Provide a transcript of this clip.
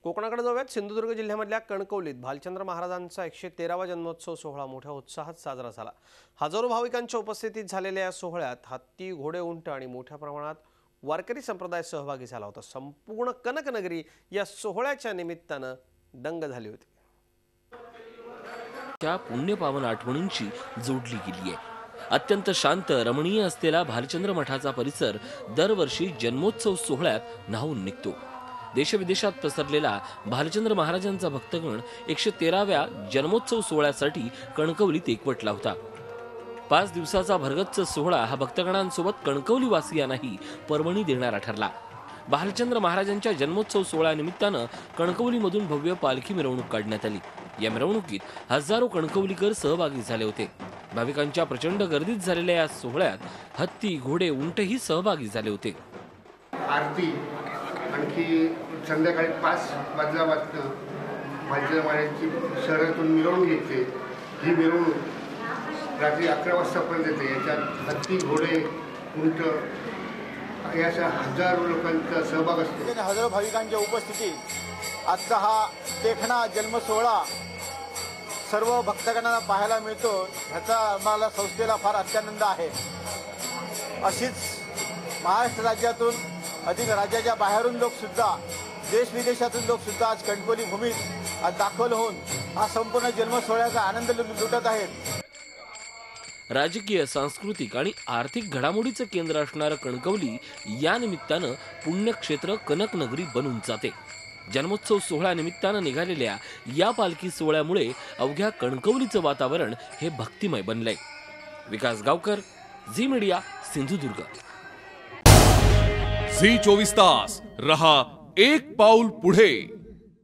कोकणाकडे जाऊयात। सिंधुदुर्ग जिल्ह्यामधल्या कणकवलीत भालचंद्र महाराजांचा 113वा जन्मोत्सव सोहळा मोठ्या उत्साहात साजरा झाला। हजारो भाविकांच्या उपस्थितीत झालेल्या या सोहळ्यात हत्ती, घोडे, उंट आणि मोठ्या प्रमाणात वारकरी संप्रदाय सहभागी झाला होता। संपूर्ण कनकनगरी या सोहळ्याच्या निमित्ताने दंग झाली होती। त्या पुण्यपावन आठवणींची जोडली गेली आहे। अत्यंत शांत रमणीय असलेला भालचंद्र मठाचा परिसर दरवर्षी जन्मोत्सव सोहळ्यात न्हावून निघतो। देशविदेशात पसरलेला भालचंद्र महाराजांचा भक्तगण 113व्या जन्मोत्सव सोहळ्यासाठी कणकवलीत एकवटला होता। 5 दिवसाचा भरगच्च सोहळा हा भक्तगणांसोबत कणकवली वासियांनाही पर्वणी देणारा ठरला। भालचंद्र महाराजांच्या जन्मोत्सव सोहळ्यानिमित्ताने कणकवलीमधून भव्य पालखी मिरवणूक काढण्यात आली। या मिरवणुकीत हजारो कणकवलीकर सहभागी झाले होते। भाविकांच्या प्रचंड गर्दीत झालेल्या या सोहळ्यात हत्ती, घोडे, उंटही सहभागी झाले होते। आरती आणखी संध्याकाळी 5 वाजता भालचंद्र महाराजांची शहरातून मिरवणूक येते। ही मिरवणूक रात्री 11 वाजतापर्यंत येते। याच्यात हत्ती, घोडे, उंट याचा हजारो लोकांचा सहभाग असतो। हजारो भाविकांच्या उपस्थितीत आजचा हा देखणा जन्म सोहळा सर्व भक्तगणांना पाहायला मिळतो। ह्याचा आम्हाला संस्थेला फार अत्यानंद आहे। अशीच महाराष्ट्र राज्यातून अधिक राज्याच्या बाहेरून लोक सुद्धा, देश विदेशातून लोक सुद्धा आज कणकवली भूमीत आज दाखल होऊन हा संपूर्ण जन्म सोहळ्याचा आनंद लुटत आहेत। राजकीय, सांस्कृतिक आणि आर्थिक घडामोडीचं केंद्र असणारं कणकवली या निमित्तानं पुण्यक्षेत्र कनकनगरी बनून जाते। जन्मोत्सव सोहळ्यानिमित्तानं निघालेल्या या पालखी सोहळ्यामुळे अवघ्या कणकवलीचं वातावरण हे भक्तिमय बनलंय। विकास गावकर, झी मीडिया, सिंधुदुर्ग। झी 24 तास रहा एक पाऊल पुढे।